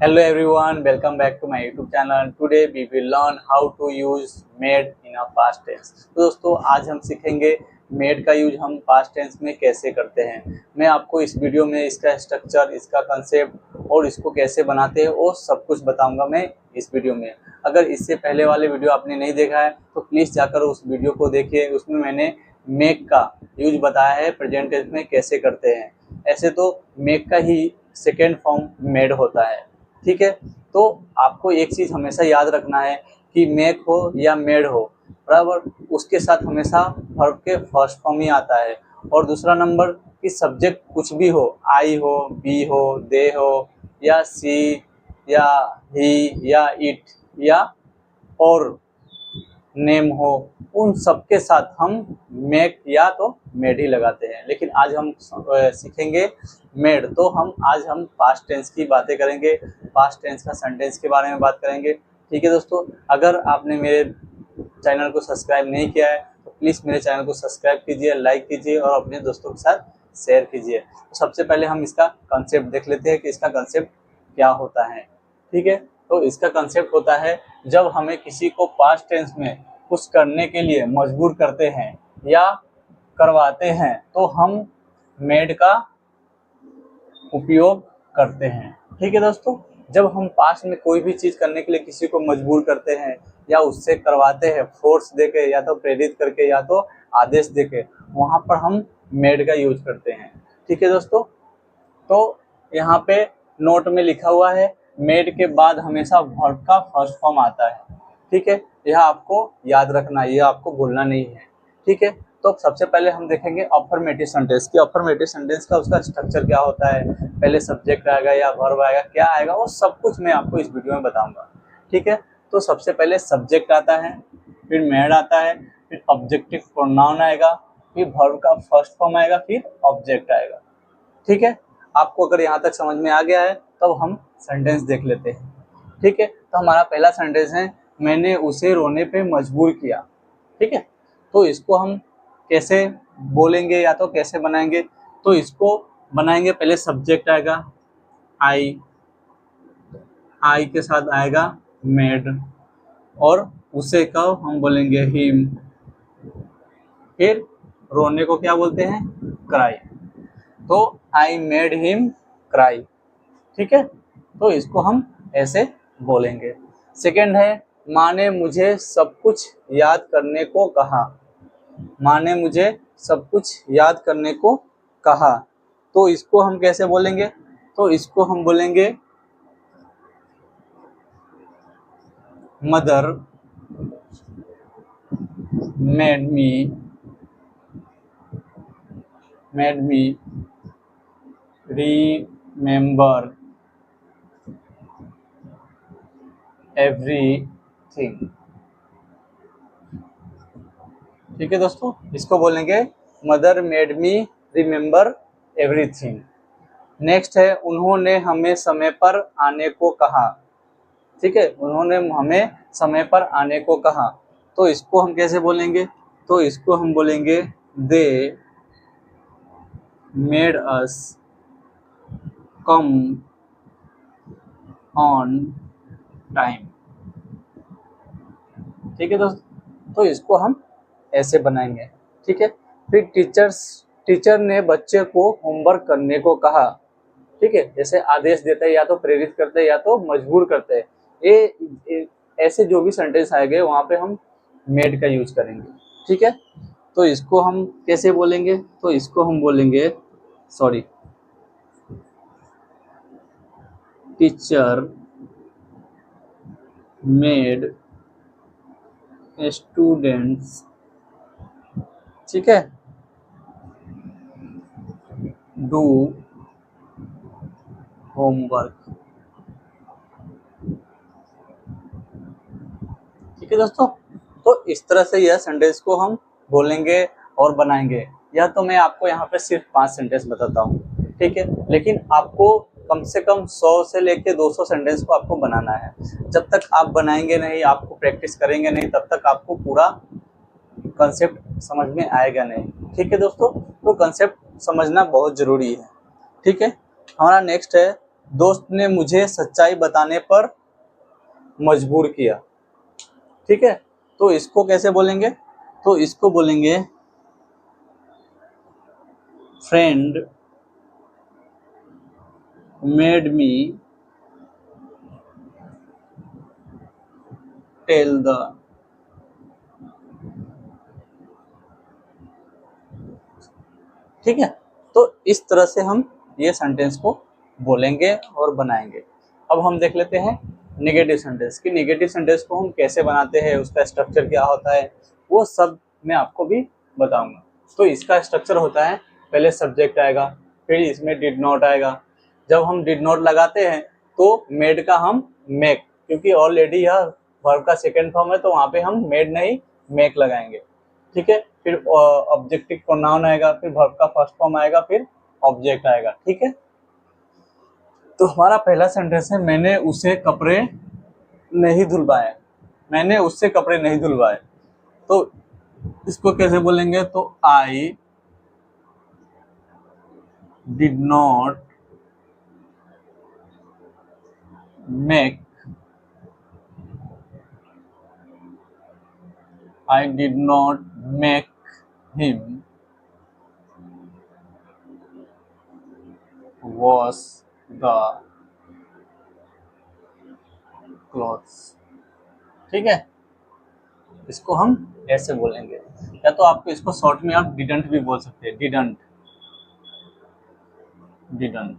Hello everyone, welcome back to my YouTube channel. Today we will learn how to use made in a past tense. तो दोस्तों आज हम सीखेंगे made का use हम past tense में कैसे करते हैं। मैं आपको इस वीडियो में इसका स्ट्रक्चर, इसका कंसेप्ट और इसको कैसे बनाते हैं वो सब कुछ बताऊंगा मैं इस वीडियो में। अगर इससे पहले वाले वीडियो आपने नहीं देखा है तो प्लीज़ जाकर उस वीडियो को देखिए। उसमें मैंने मेक का यूज बताया है प्रेजेंट टेंस में कैसे करते हैं। ऐसे तो मेक का ही सेकेंड फॉर्म मेड होता है, ठीक है। तो आपको एक चीज़ हमेशा याद रखना है कि मेक हो या मेड हो, बराबर उसके साथ हमेशा वर्ब के फर्स्ट फॉर्म ही आता है। और दूसरा नंबर कि सब्जेक्ट कुछ भी हो, आई हो, बी हो, दे हो या सी या ही या इट या और नेम हो, उन सब के साथ हम मेक या तो मेड ही लगाते हैं। लेकिन आज हम सीखेंगे मेड। तो आज हम पास्ट टेंस की बातें करेंगे, पास्ट टेंस का सेंटेंस के बारे में बात करेंगे, ठीक है दोस्तों। अगर आपने मेरे चैनल को सब्सक्राइब नहीं किया है तो प्लीज़ मेरे चैनल को सब्सक्राइब कीजिए, लाइक कीजिए और अपने दोस्तों के साथ शेयर कीजिए। तो सबसे पहले हम इसका कंसेप्ट देख लेते हैं कि इसका कंसेप्ट क्या होता है, ठीक है। तो इसका कंसेप्ट होता है जब हमें किसी को पास्ट टेंस में कुछ करने के लिए मजबूर करते हैं या करवाते हैं तो हम मेड का उपयोग करते हैं, ठीक है दोस्तों। जब हम पास्ट में कोई भी चीज़ करने के लिए किसी को मजबूर करते हैं या उससे करवाते हैं फोर्स देके या तो प्रेरित करके या तो आदेश देके, वहाँ पर हम मेड का यूज करते हैं, ठीक है दोस्तों। तो यहाँ पे नोट में लिखा हुआ है मेड के बाद हमेशा वर्ब का फर्स्ट फॉर्म आता है, ठीक है। यह आपको याद रखना है, यह आपको भूलना नहीं है, ठीक है। तो सबसे पहले हम देखेंगे अफर्मेटिव सेंटेंस की। अफर्मेटिव सेंटेंस का उसका स्ट्रक्चर क्या होता है, पहले सब्जेक्ट आएगा या वर्ब आएगा, क्या आएगा, वो सब कुछ मैं आपको इस वीडियो में बताऊंगा, ठीक है। तो सबसे पहले सब्जेक्ट आता है, फिर मेड आता है, फिर ऑब्जेक्टिव प्रोनाउन आएगा, फिर वर्ब का फर्स्ट फॉर्म आएगा, फिर ऑब्जेक्ट आएगा, ठीक है। आपको अगर यहाँ तक समझ में आ गया है तब हम सेंटेंस देख लेते हैं, ठीक है। तो हमारा पहला सेंटेंस है मैंने उसे रोने पे मजबूर किया, ठीक है। तो इसको हम कैसे बोलेंगे या तो कैसे बनाएंगे, तो इसको बनाएंगे पहले सब्जेक्ट आएगा आई, आई के साथ आएगा मेड और उसे का हम बोलेंगे हिम, फिर रोने को क्या बोलते हैं, क्राई। तो आई मेड हिम क्राई, ठीक है। तो इसको हम ऐसे बोलेंगे। सेकंड है माँ ने मुझे सब कुछ याद करने को कहा, माँ ने मुझे सब कुछ याद करने को कहा। तो इसको हम कैसे बोलेंगे, तो इसको हम बोलेंगे mother made me remember everything, ठीक है दोस्तों। इसको बोलेंगे mother made me remember everything. Next है उन्होंने हमें समय पर आने को कहा, ठीक है। उन्होंने हमें समय पर आने को कहा। तो इसको हम कैसे बोलेंगे, तो इसको हम बोलेंगे they made us come on time, ठीक है दोस्तों। तो इसको हम ऐसे बनाएंगे, ठीक है। फिर टीचर ने बच्चे को होमवर्क करने को कहा, ठीक है। जैसे आदेश देते हैं या तो प्रेरित करते हैं या तो मजबूर करते हैं, ये ऐसे जो भी सेंटेंस आएंगे वहाँ पे हम मेड का यूज करेंगे, ठीक है। तो इसको हम कैसे बोलेंगे, तो इसको हम बोलेंगे टीचर मेड स्टूडेंट्स, ठीक है, डू होमवर्क, ठीक है दोस्तों। तो इस तरह से यह सेंटेंस को हम बोलेंगे और बनाएंगे। यह तो मैं आपको यहाँ पे सिर्फ 5 सेंटेंस बताता हूँ, ठीक है। लेकिन आपको कम से कम 100 से लेके 200 सेंटेंस को आपको बनाना है। जब तक आप बनाएंगे नहीं, आपको प्रैक्टिस करेंगे नहीं, तब तक आपको पूरा कंसेप्ट समझ में आएगा नहीं, ठीक है दोस्तों। तो कंसेप्ट समझना बहुत ज़रूरी है, ठीक है। हमारा नेक्स्ट है दोस्त ने मुझे सच्चाई बताने पर मजबूर किया। ठीक है, तो इसको कैसे बोलेंगे? तो इसको बोलेंगे friend made me tell the. ठीक है, तो इस तरह से हम ये सेंटेंस को बोलेंगे और बनाएंगे। अब हम देख लेते हैं नेगेटिव सेंटेंस कि नेगेटिव सेंटेंस को हम कैसे बनाते हैं, उसका स्ट्रक्चर क्या होता है, वो सब मैं आपको भी बताऊंगा। तो इसका स्ट्रक्चर होता है, पहले सब्जेक्ट आएगा, फिर इसमें डिड नॉट आएगा। जब हम डिड नॉट लगाते हैं तो मेड का हम मेक, क्योंकि ऑलरेडी यह वर्ब का सेकेंड फॉर्म है तो वहां पे हम मेड नहीं मेक लगाएंगे। ठीक है, फिर ऑब्जेक्टिव प्रोनाउन आएगा, फिर वर्ब का फर्स्ट फॉर्म आएगा, फिर ऑब्जेक्ट आएगा। ठीक है, तो हमारा पहला सेंटेंस है मैंने उसे कपड़े नहीं धुलवाए। मैंने उससे कपड़े नहीं धुलवाए, तो इसको कैसे बोलेंगे? तो I did not make I did not make him wash the clothes। ठीक है, इसको हम ऐसे बोलेंगे, या तो आपको इसको शॉर्ट में आप डिडंट भी बोल सकते हैं, डिडंट डिडंट।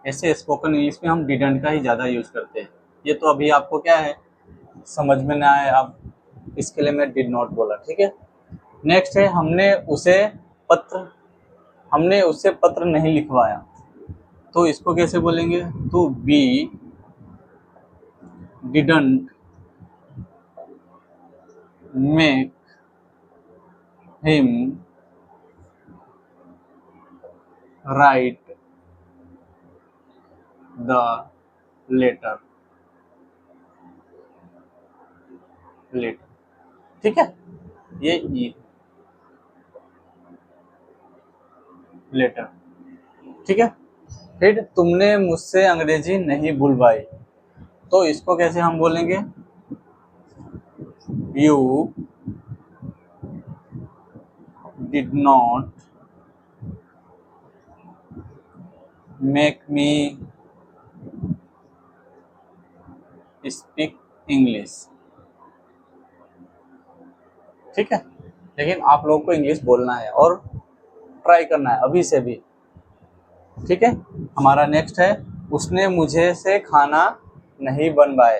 ऐसे स्पोकन इंग्लिश में हम डिडंट का ही ज़्यादा यूज करते हैं। ये तो अभी आपको क्या है समझ में ना आए, आप इसके लिए मैं डिड नॉट बोला। ठीक है, नेक्स्ट है हमने उससे पत्र नहीं लिखवाया, तो इसको कैसे बोलेंगे? तो we didn't make him write the letter। ठीक है, ये लेटर। ठीक है, फिर तुमने मुझसे अंग्रेजी नहीं भूलवाई, तो इसको कैसे हम बोलेंगे? You did not make me speak English. ठीक है, लेकिन आप लोगों को इंग्लिश बोलना है और ट्राई करना है अभी से भी। ठीक है, हमारा नेक्स्ट है उसने मुझे से खाना नहीं बनवाए,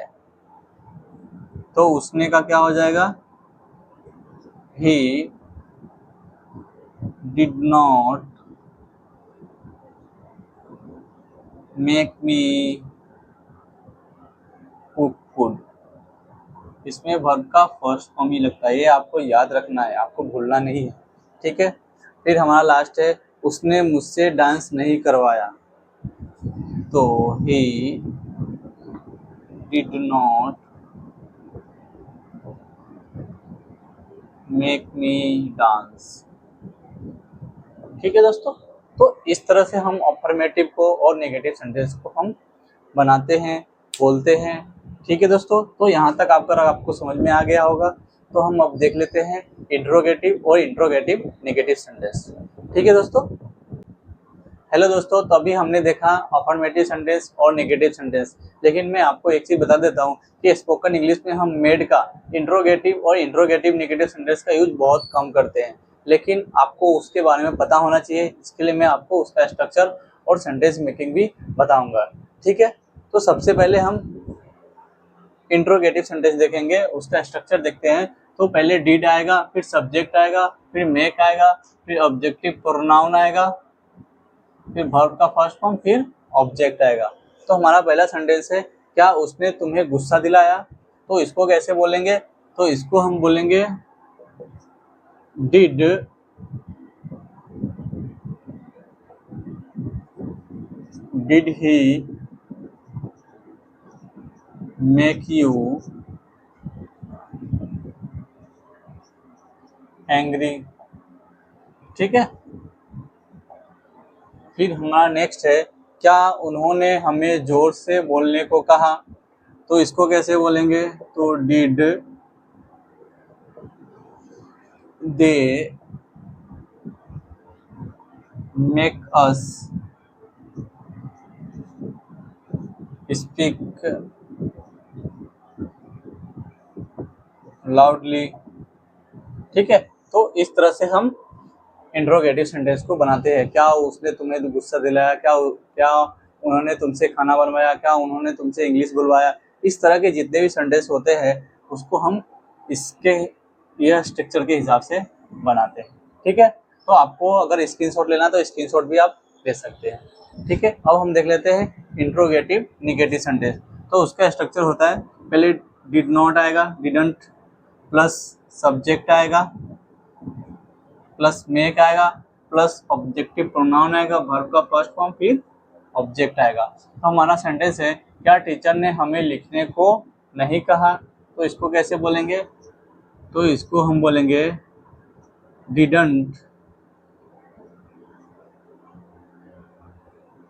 तो उसने का क्या हो जाएगा? He did not make me cook food. इसमें वर्ब का फर्स्ट फॉर्म ही लगता है, ये आपको याद रखना है, आपको भूलना नहीं है। ठीक है, फिर हमारा लास्ट है उसने मुझसे डांस नहीं करवाया, तो he did not make me dance. ठीक है दोस्तों, तो इस तरह से हम अफर्मेटिव को और नेगेटिव सेंटेंस को हम बनाते हैं, बोलते हैं। ठीक है दोस्तों, तो यहाँ तक आपको समझ में आ गया होगा। तो हम अब देख लेते हैं इंट्रोगेटिव और इंट्रोगेटिव नेगेटिव सेंटेंस। ठीक है दोस्तों, हेलो दोस्तों, तो अभी हमने देखा अफर्मेटिव सेंटेंस और नेगेटिव सेंटेंस। लेकिन मैं आपको एक चीज बता देता हूँ कि स्पोकन इंग्लिश में हम मेड का इंट्रोगेटिव और इंट्रोगेटिव नेगेटिव सेंटेंस का यूज बहुत कम करते हैं, लेकिन आपको उसके बारे में पता होना चाहिए। इसके लिए मैं आपको उसका स्ट्रक्चर और सेंटेंस मेकिंग भी बताऊंगा। ठीक है, तो सबसे पहले हम इंट्रोगेटिव सेंटेंस देखेंगे, उसका स्ट्रक्चर देखते हैं। तो पहले डिड आएगा, फिर सब्जेक्ट आएगा, फिर मेक आएगा, फिर ऑब्जेक्टिव प्रोनाउन आएगा, फिर वर्ब का फर्स्ट फॉर्म, फिर ऑब्जेक्ट आएगा। तो हमारा पहला सेंटेंस है क्या उसने तुम्हें गुस्सा दिलाया, तो इसको कैसे बोलेंगे? तो इसको हम बोलेंगे did he make you angry. ठीक है, फिर हमारा नेक्स्ट है क्या उन्होंने हमें जोर से बोलने को कहा? तो इसको कैसे बोलेंगे? तो did they make us speak loudly. ठीक है, तो इस तरह से हम इंट्रोगेटिव सेंटेंस को बनाते हैं। क्या उसने तुम्हें गुस्सा दिलाया? क्या क्या उन्होंने तुमसे खाना बनवाया? क्या उन्होंने तुमसे इंग्लिश बुलवाया? इस तरह के जितने भी सेंटेंस होते हैं उसको हम इसके यह स्ट्रक्चर के हिसाब से बनाते हैं। ठीक है, तो आपको अगर स्क्रीनशॉट लेना तो स्क्रीनशॉट भी आप ले सकते हैं। ठीक है, अब हम देख लेते हैं इंट्रोगेटिव निगेटिव सेंटेंस। तो उसका स्ट्रक्चर होता है, पहले डिड नॉट आएगा, डिडंट प्लस सब्जेक्ट आएगा प्लस मेक आएगा प्लस ऑब्जेक्टिव प्रोनाउन आएगा, वर्ब का फर्स्ट फॉर्म, फिर ऑब्जेक्ट आएगा। तो हमारा सेंटेंस है, क्या टीचर ने हमें लिखने को नहीं कहा? तो इसको कैसे बोलेंगे? तो इसको हम बोलेंगे didn't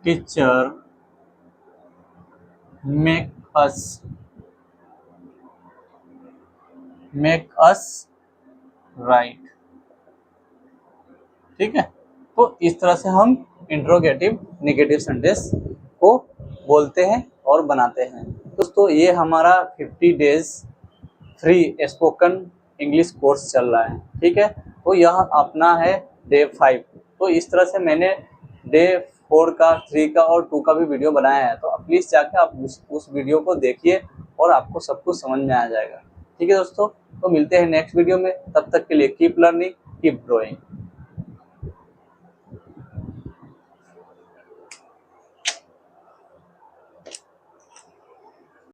teacher make us right. ठीक है, तो इस तरह से हम इंट्रोगेटिव नेगेटिव सेंटेंस को बोलते हैं और बनाते हैं। दोस्तों ये हमारा 50 days free spoken English course चल रहा है। ठीक है, तो यह अपना है डे 5। तो इस तरह से मैंने डे 4 का, 3 का और 2 का भी वीडियो बनाया है। तो प्लीज़ जाकर आप उस वीडियो को देखिए और आपको सब कुछ समझ में आ जाएगा। ठीक है दोस्तों, तो मिलते हैं नेक्स्ट वीडियो में। तब तक के लिए कीप लर्निंग, कीप ग्रोइंग।